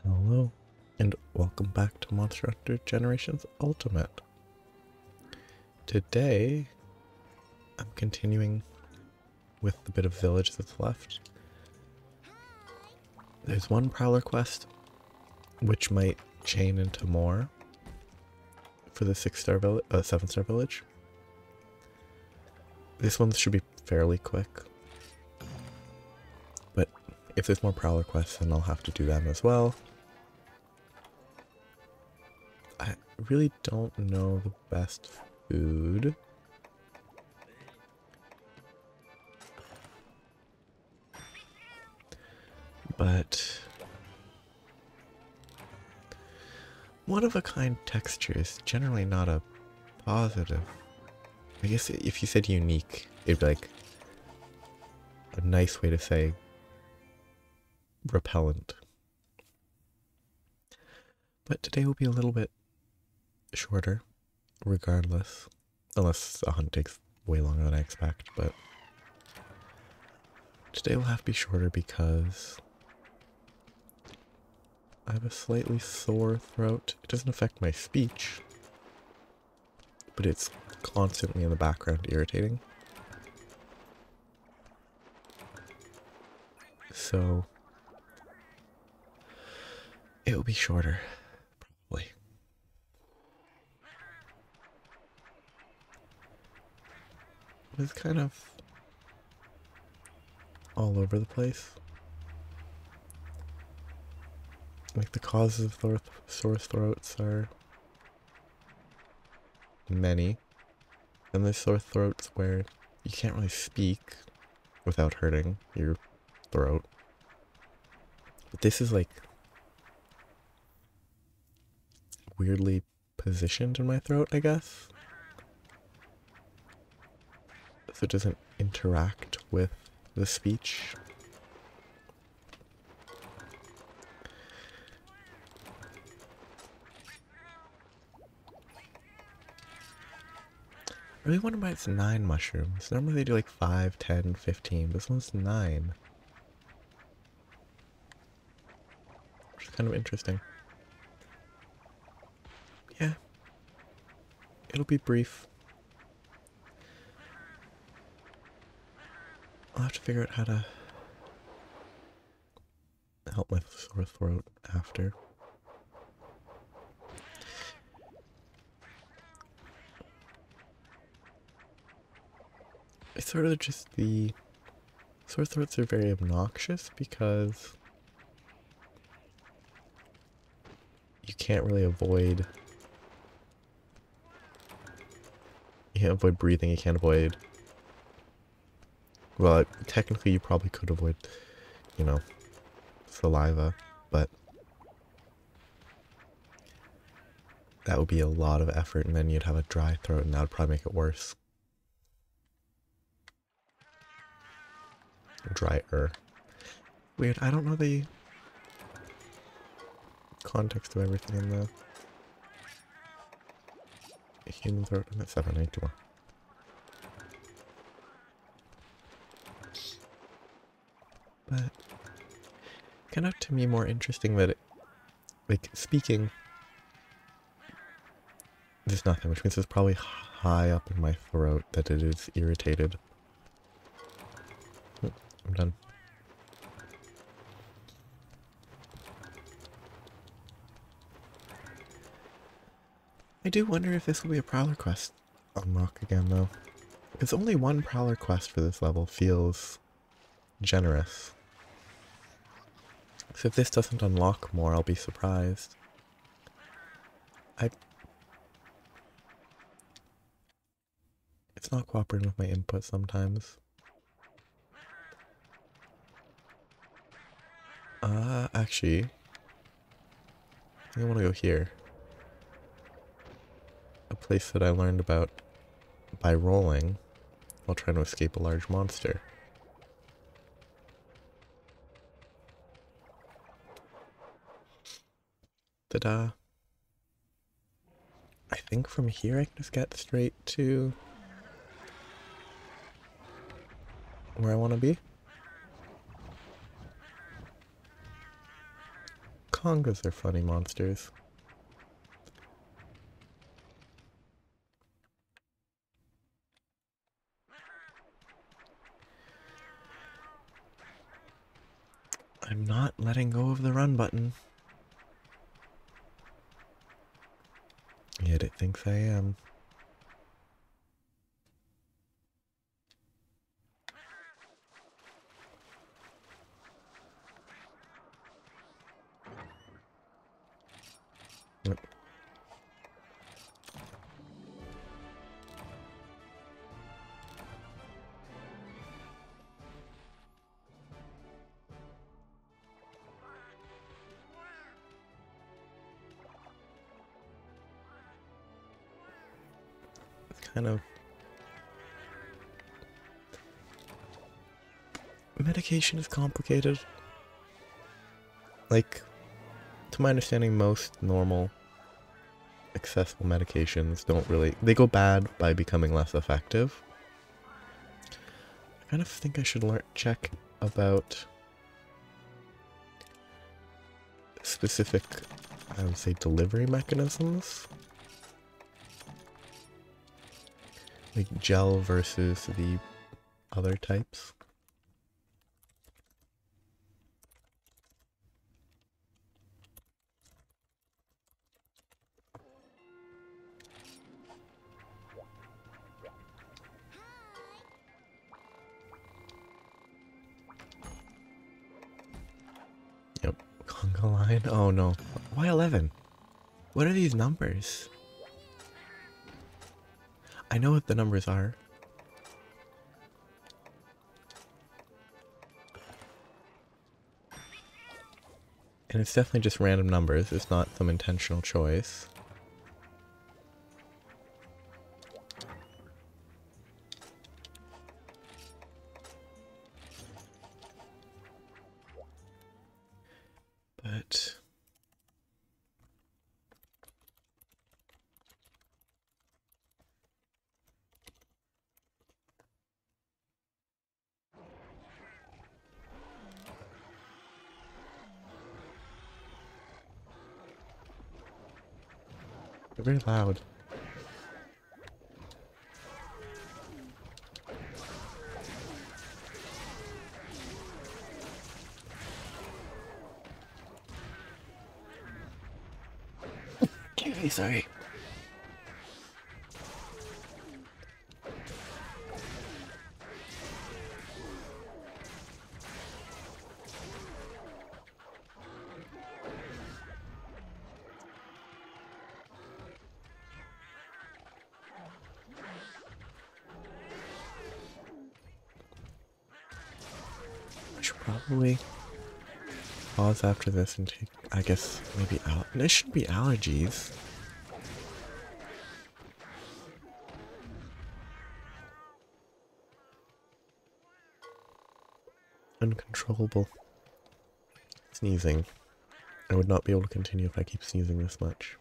Hello, and welcome back to Monster Hunter Generations Ultimate. Today, I'm continuing with the bit of village that's left. There's one Prowler quest, which might chain into more for the 7-star village. This one should be fairly quick, but if there's more Prowler quests, then I'll have to do them as well. I really don't know the best food. But one-of-a-kind texture is generally not a positive. I guess if you said unique, it'd be like a nice way to say repellent. But today will be a little bit shorter, regardless. Unless a hunt takes way longer than I expect, but today will have to be shorter because I have a slightly sore throat. It doesn't affect my speech, but it's constantly in the background irritating. So it will be shorter, probably. It's kind of all over the place. Like the causes of sore throats are many. And there's sore throats where you can't really speak without hurting your throat. But this is like weirdly positioned in my throat, I guess. So it doesn't interact with the speech. I really wonder why it's 9 mushrooms. Normally they do like 5, 10, 15. This one's 9. Which is kind of interesting. Yeah. It'll be brief. I'll have to figure out how to help my sore throat after. It's sort of just the sore throats are very obnoxious because you can't really avoid. You can't avoid breathing, you can't avoid. Well, technically you probably could avoid, you know, saliva, but that would be a lot of effort and then you'd have a dry throat and that would probably make it worse. Drier. Weird, I don't know the context of everything in the human throat. I'm at 7, I need 2 more. But kind of to me more interesting that it, like speaking, there's nothing, which means it's probably high up in my throat that it is irritated. I'm done. I do wonder if this will be a Prowler quest unlock again though. Because only one Prowler quest for this level feels generous. So if this doesn't unlock more, I'll be surprised. It's not cooperating with my input sometimes. Actually, I think I want to go here. A place that I learned about by rolling while trying to escape a large monster. Ta-da! I think from here I can just get straight to where I want to be. congas are funny monsters. I'm not letting go of the run button. Yet it thinks I am. Yep. Kind of medication is complicated. Like, to my understanding, most normal accessible medications don't really, they go bad by becoming less effective. I kind of think I should check about specific, I would say, delivery mechanisms. Like gel versus the other types. Yep. Conga line? Oh no. Why 11? What are these numbers? I know what the numbers are. And it's definitely just random numbers, it's not some intentional choice. But... they're very loud. Okay, sorry. I should probably pause after this and take, I guess, maybe it should be allergies. Uncontrollable sneezing. I would not be able to continue if I keep sneezing this much.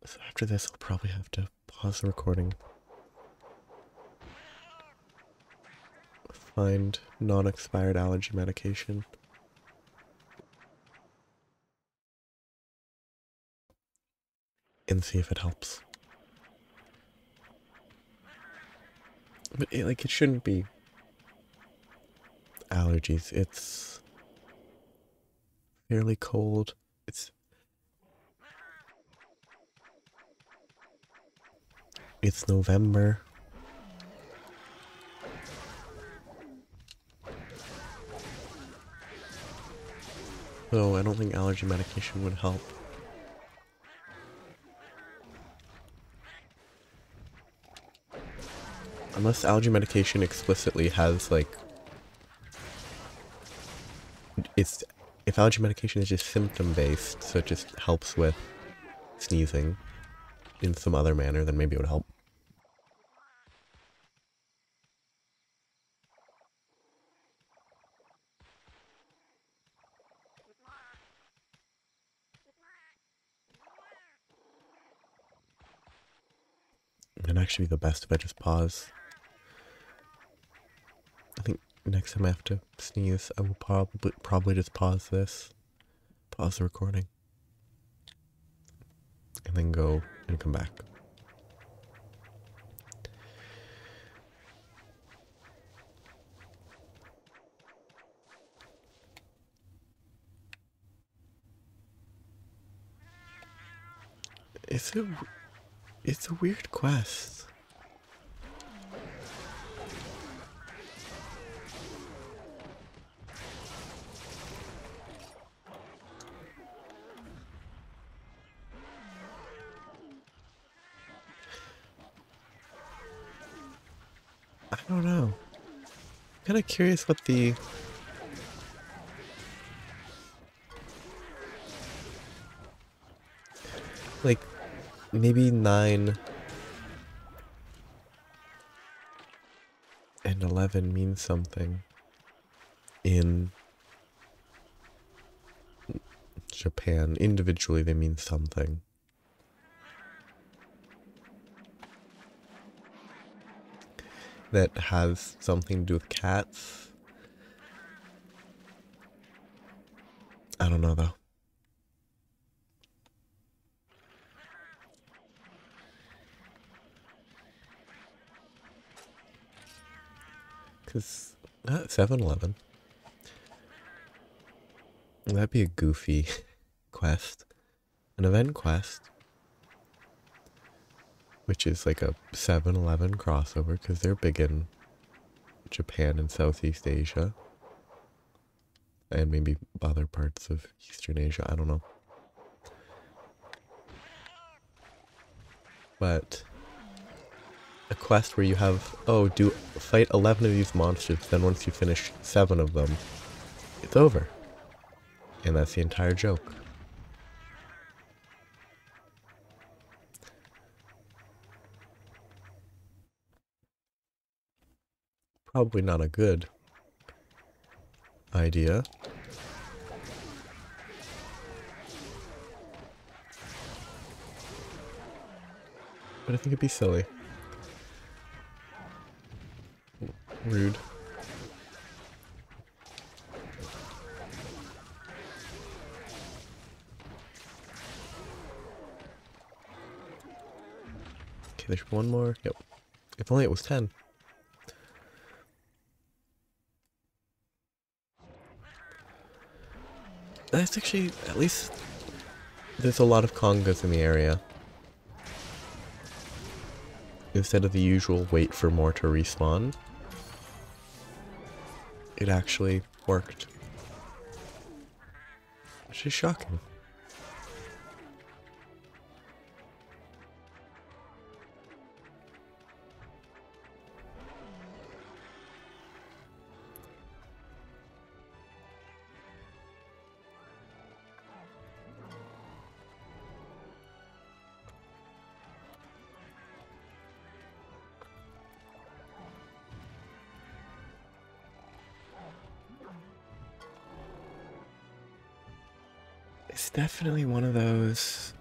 So after this, I'll probably have to pause the recording. Find non-expired allergy medication. And see if it helps. But it shouldn't be allergies. It's fairly cold. It's November. So I don't think allergy medication would help. Unless allergy medication explicitly has, like... if allergy medication is just symptom-based, so it just helps with sneezing in some other manner, then maybe it would help. It'd actually be the best if I just pause. next time I have to sneeze, I will probably just pause the recording, and then go and come back. It's a weird quest. I don't know. I'm kind of curious what the like maybe 9 and 11 means something in Japan. Individually, they mean something. That has something to do with cats. I don't know though. Because 7-Eleven. That'd be a goofy quest. An event quest. Which is like a 7-Eleven crossover because they're big in Japan and Southeast Asia. And maybe other parts of Eastern Asia, I don't know. But a quest where you have, fight 11 of these monsters, then once you finish 7 of them, it's over. And that's the entire joke. Probably not a good idea. But I think it'd be silly. Rude. Okay, there's one more. Yep. If only it was 10. That's actually, at least, there's a lot of congas in the area. Instead of the usual wait for more to respawn, it actually worked. Which is shocking. It's definitely one of those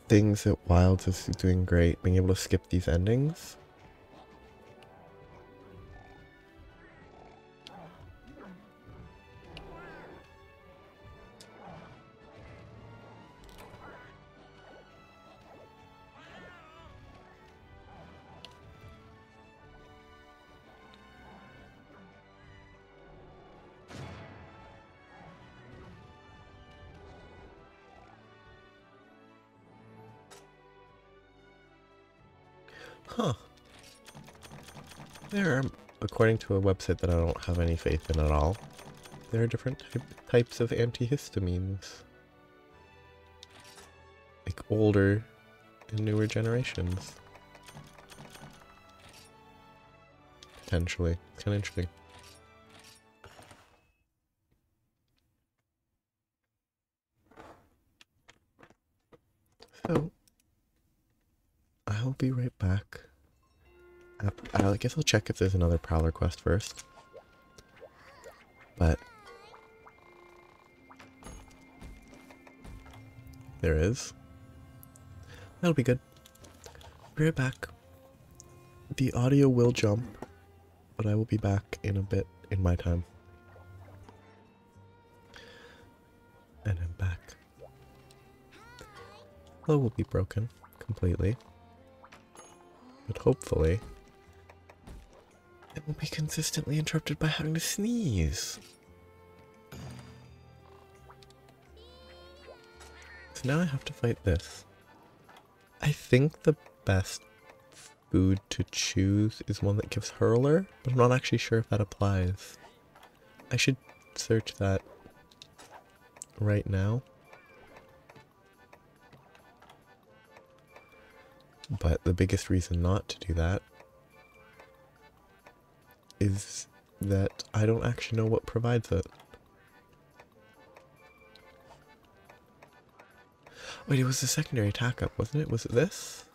things that Wilds is doing great, being able to skip these endings. Huh. There are, according to a website that I don't have any faith in at all, there are different types of antihistamines. Like older and newer generations. Potentially. It's kind of interesting. So, I'll be right back. I guess I'll check if there's another Prowler quest first. But there is. That'll be good. Be right back. The audio will jump, but I will be back in a bit in my time. And I'm back. Flow will be broken completely, but hopefully it won't be consistently interrupted by having to sneeze. So now I have to fight this. I think the best food to choose is one that gives hurler, but I'm not actually sure if that applies. I should search that right now. But the biggest reason not to do that is that I don't actually know what provides it. Wait, it was the secondary attack up, wasn't it? Was it this?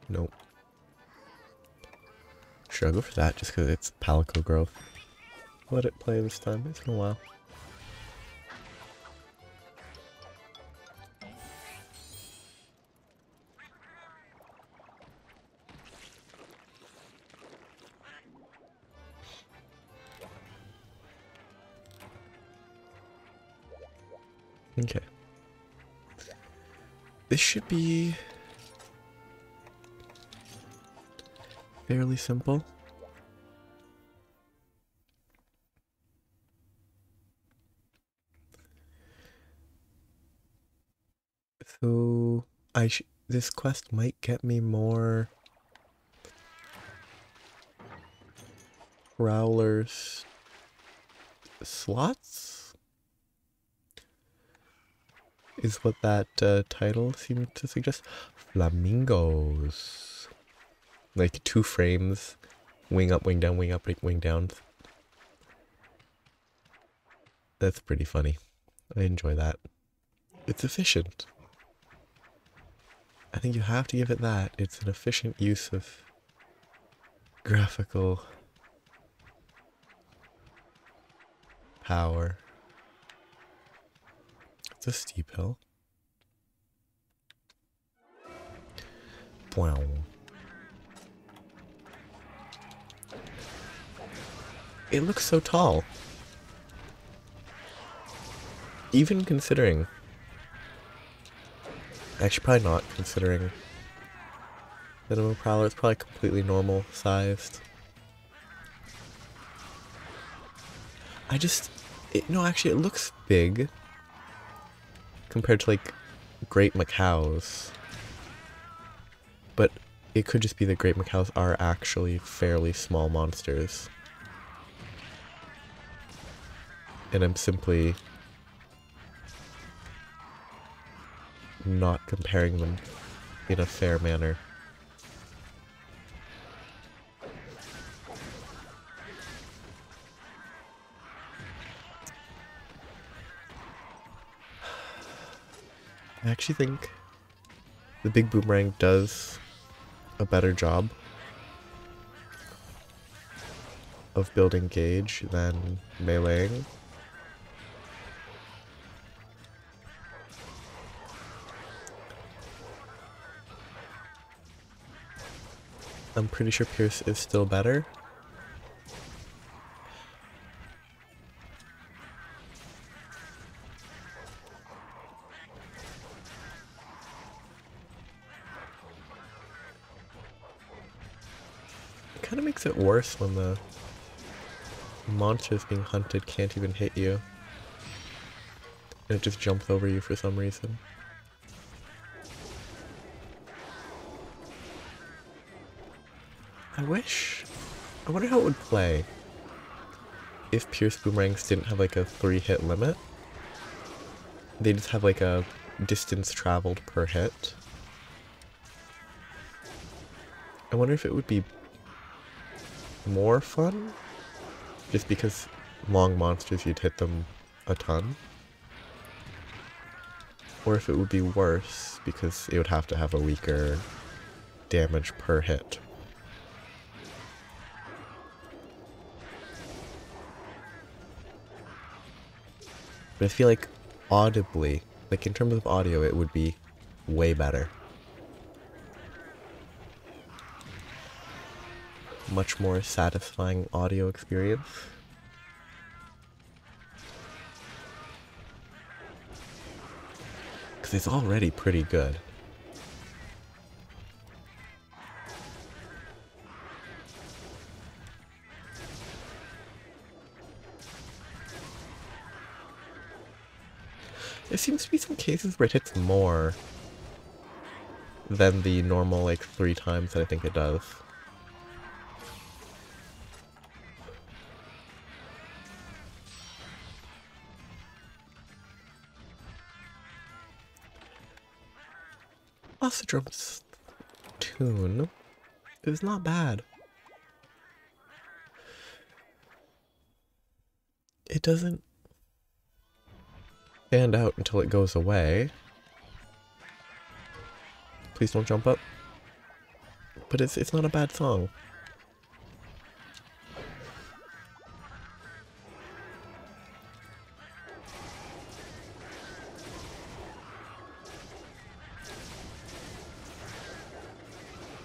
Nope. Should I go for that just because it's Palico growth? Let it play this time. It's been a while. Okay. This should be fairly simple. So this quest might get me more Prowlers slots? Is what that title seemed to suggest. Flamingos. Like 2 frames. Wing up, wing down, wing up, wing down. That's pretty funny. I enjoy that. It's efficient. I think you have to give it that. It's an efficient use of graphical power. It's a steep hill. Wow. It looks so tall. Even considering... Actually, probably not, considering that I'm a Prowler. It's probably completely normal sized. No, actually, it looks big compared to, like, Great Macaws. But it could just be that Great Macaws are actually fairly small monsters. And I'm simply not comparing them in a fair manner. I actually think the big boomerang does a better job of building gauge than meleeing. I'm pretty sure Pierce is still better. It kind of makes it worse when the monsters being hunted can't even hit you. And it just jumps over you for some reason. I wonder how it would play if Pierce Boomerangs didn't have like a 3-hit limit. They just have like a distance traveled per hit. I wonder if it would be more fun, just because long monsters you'd hit them a ton. Or if it would be worse, because it would have to have a weaker damage per hit. But I feel like audibly Like, in terms of audio, it would be way better. Much more satisfying audio experience. Because it's already pretty good. There seems to be some cases where it hits more than the normal, like, 3 times that I think it does. Drum's tune is not bad. It doesn't stand out until it goes away. Please don't jump up. But it's not a bad song.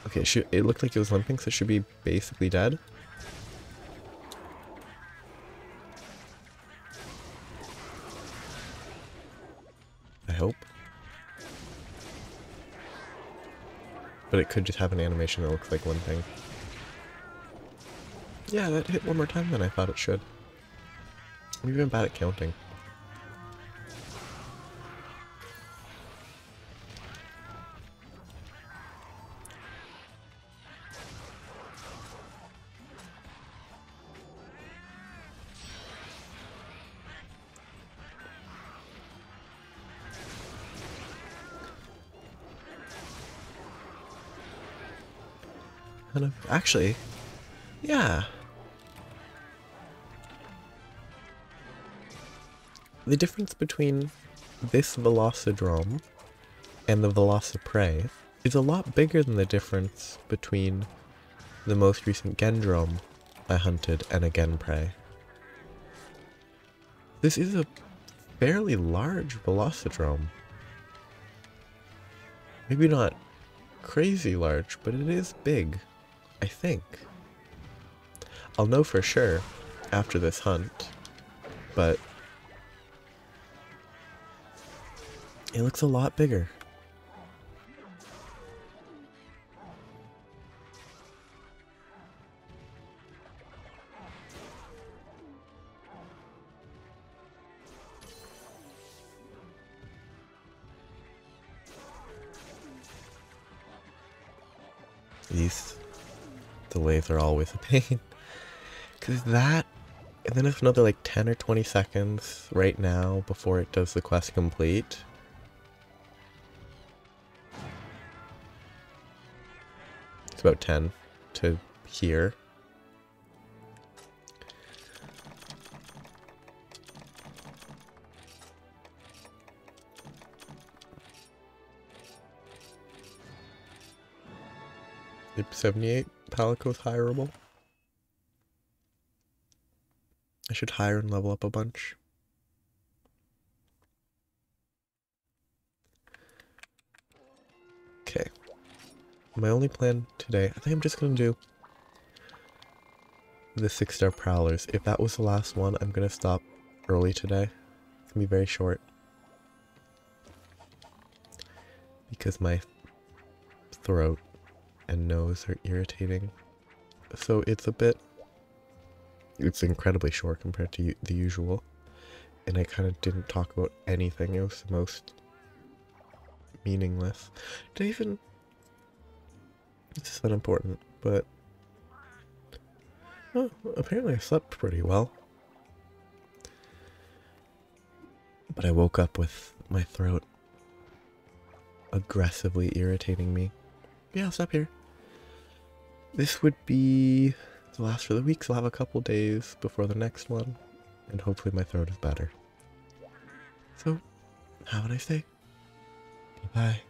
Okay, it looked like it was limping, so it should be basically dead. I hope. But it could just have an animation that looks like limping. Yeah, that hit one more time than I thought it should. I'm even bad at counting. Kind of, actually, yeah. The difference between this Velocidrome and the Velociprey is a lot bigger than the difference between the most recent Gendrome I hunted and a Genprey. This is a fairly large Velocidrome. Maybe not crazy large, but it is big. I think. I'll know for sure after this hunt, but it looks a lot bigger. These delays are always a pain. Because that, and then it's another like 10 or 20 seconds right now before it does the quest complete. It's about 10 to here. Yep, 78. Palico's hireable. I should hire and level up a bunch. Okay. My only plan today, I think I'm just gonna do the 6-star Prowlers. If that was the last one, I'm gonna stop early today. It's gonna be very short. Because my throat and nose are irritating. So it's incredibly short compared to the usual. And I kind of didn't talk about anything. It was the most meaningless. Did I even... This is unimportant, but... Oh, apparently I slept pretty well. But I woke up with my throat aggressively irritating me. Yeah, I'll stop here. This would be the last for the week, so I'll have a couple days before the next one, and hopefully my throat is better. So, have a nice day. Bye.